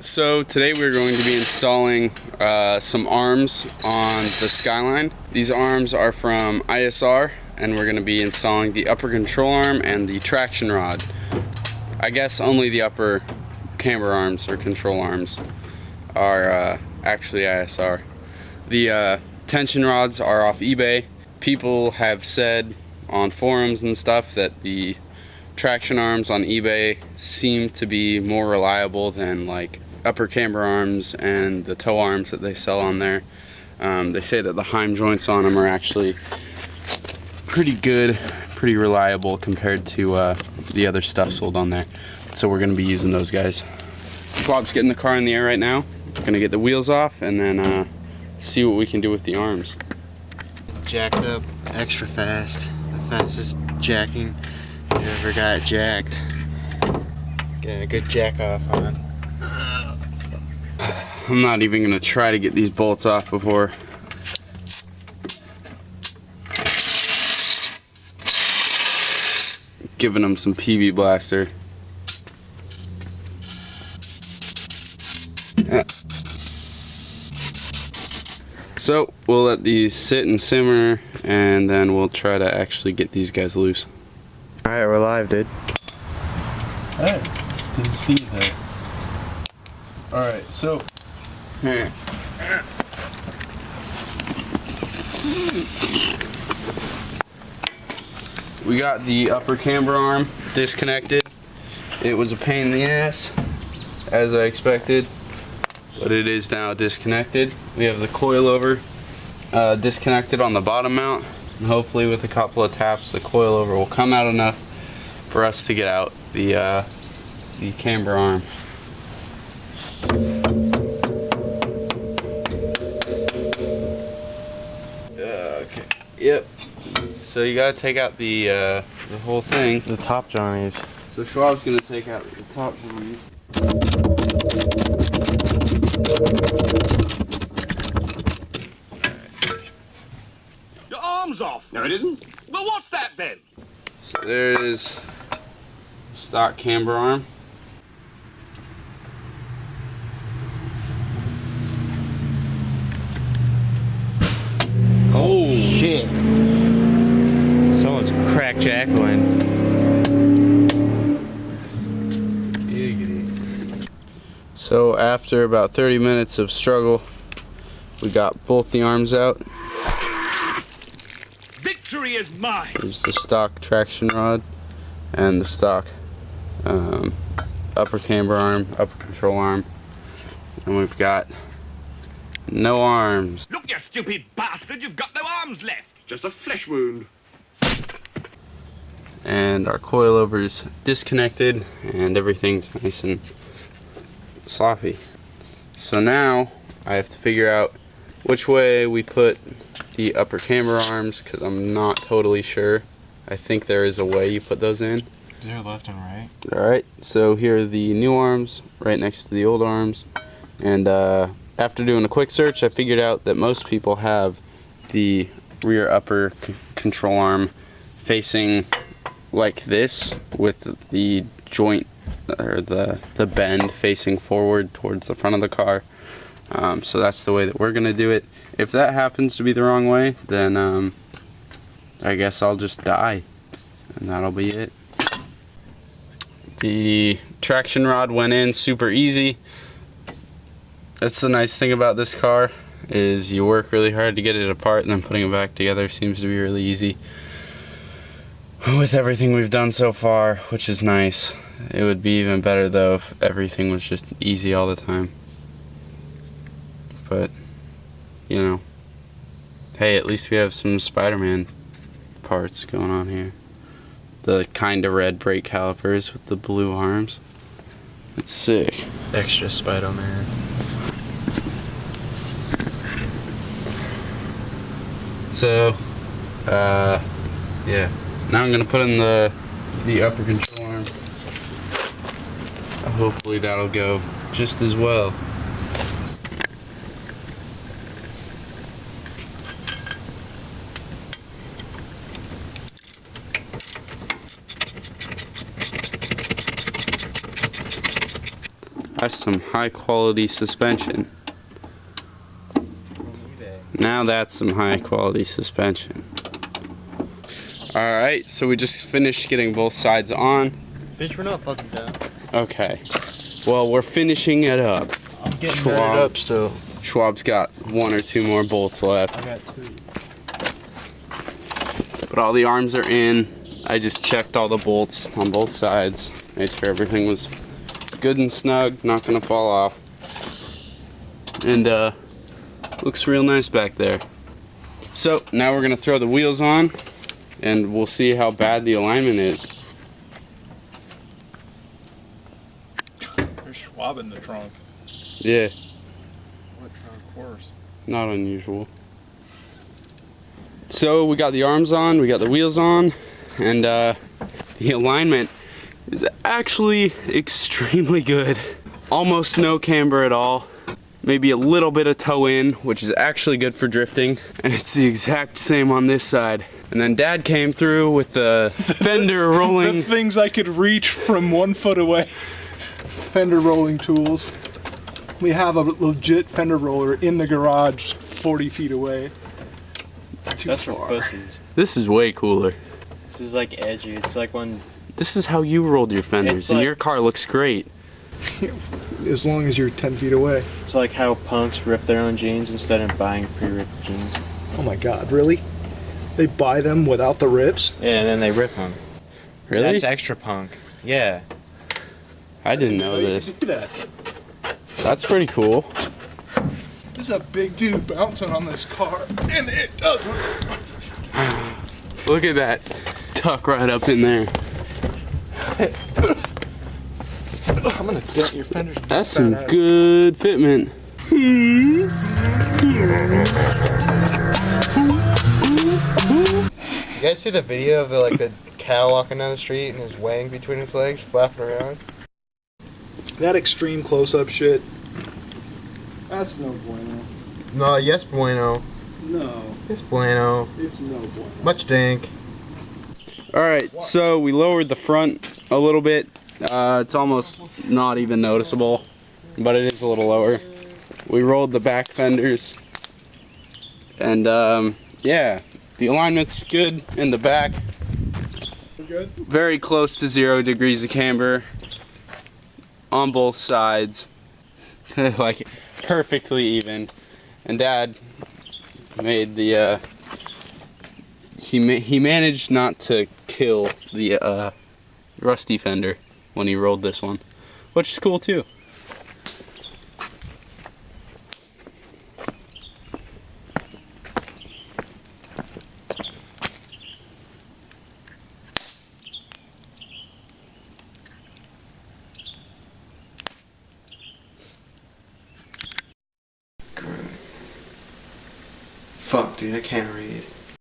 So today we're going to be installing some arms on the Skyline. These arms are from ISR, and we're going to be installing the upper control arm and the traction rod. I guess only the upper camber arms or control arms are actually ISR. The tension rods are off eBay. People have said on forums and stuff that the traction arms on eBay seem to be more reliable than like upper camber arms and the toe arms that they sell on there. They say that the heim joints on them are actually pretty good, pretty reliable compared to the other stuff sold on there. So we're going to be using those guys. Schwab's getting the car in the air right now. Going to get the wheels off and then see what we can do with the arms. Jacked up extra fast. The fastest jacking you ever got jacked. Getting a good jack off on. I'm not even going to try to get these bolts off before giving them some PB blaster. Yeah. So we'll let these sit and simmer, and then we'll try to actually get these guys loose. Alright, we're live, dude. Hey, didn't see you there. Alright, so here. We got the upper camber arm disconnected. It was a pain in the ass, as I expected, but it is now disconnected. We have the coilover disconnected on the bottom mount, and hopefully with a couple of taps the coilover will come out enough for us to get out the camber arm. Okay. Yep. So you gotta take out the whole thing. The top johnnies. So Schwab's gonna take out the top johnnies. Your arm's off. No, it isn't. Well, what's that then? So there is stock camber arm. Oh shit! Someone's crack jackling. So after about 30 minutes of struggle, we got both the arms out. Victory is mine. There's the stock traction rod and the stock upper camber arm, upper control arm, and we've got no arms. Look, you stupid bastard, you've got no arms left. Just a flesh wound. And our coilover is disconnected and everything's nice and sloppy. So now I have to figure out which way we put the upper camber arms, because I'm not totally sure. I think there is a way you put those in. They're left and right. Alright, so here are the new arms right next to the old arms, and after doing a quick search I figured out that most people have the rear upper control arm facing like this, with the joint or the bend facing forward towards the front of the car. So that's the way that we're gonna do it. If that happens to be the wrong way, then I guess I'll just die, and that'll be it. The traction rod went in super easy. That's the nice thing about this car, is you work really hard to get it apart, and then putting it back together seems to be really easy. With everything we've done so far, which is nice. It would be even better though if everything was just easy all the time. But, you know, hey, at least we have some Spider-Man parts going on here. The kinda red brake calipers with the blue arms. It's sick. Extra Spider-Man. So, yeah. Now I'm gonna put in the upper control arm. Hopefully that'll go just as well. That's some high quality suspension. Now that's some high quality suspension. Alright, so we just finished getting both sides on. Bitch, we're not fucking done. Okay. Well, we're finishing it up. I'm getting it up still. Schwab's got 1 or 2 more bolts left. I got 2. But all the arms are in. I just checked all the bolts on both sides. Made sure everything was good and snug, not gonna fall off. And looks real nice back there. So now we're gonna throw the wheels on and we'll see how bad the alignment is. There's Schwab in the trunk. Yeah, What trunk? Course. not unusual. So we got the arms on, we got the wheels on, and the alignment is actually extremely good. Almost no camber at all. Maybe a little bit of toe in, which is actually good for drifting. And it's the exact same on this side. And then Dad came through with the Fender rolling. The things I could reach from 1 foot away. Fender rolling tools. We have a legit Fender roller in the garage 40 feet away. It's too That's far. for pussies. This is way cooler. This is like edgy. It's like when This is how you rolled your fenders, It's and like- your car looks great. As long as you're 10 feet away. it's like how punks rip their own jeans instead of buying pre-ripped jeans. Oh my god, really? They buy them without the rips? Yeah, and then they rip them. Really? That's extra punk. Yeah. I didn't know this. Look at that. That's pretty cool. This is a big dude bouncing on this car, and it does. Look at that tuck right up in there. I'm gonna dent your fenders. That's some good fitment. You guys see the video of the cow walking down the street and his wang between his legs flapping around? That extreme close-up shit. That's no bueno. No, yes bueno. No, It's bueno. it's no bueno. Much dink. Alright, so we lowered the front a little bit. It's almost not even noticeable, but it is a little lower. We rolled the back fenders. And yeah, the alignment's good in the back. We're good? Very close to 0 degrees of camber on both sides. Like perfectly even. And Dad made the he managed not to kill the rusty fender when he rolled this one, which is cool too. Fuck, dude, I can't read.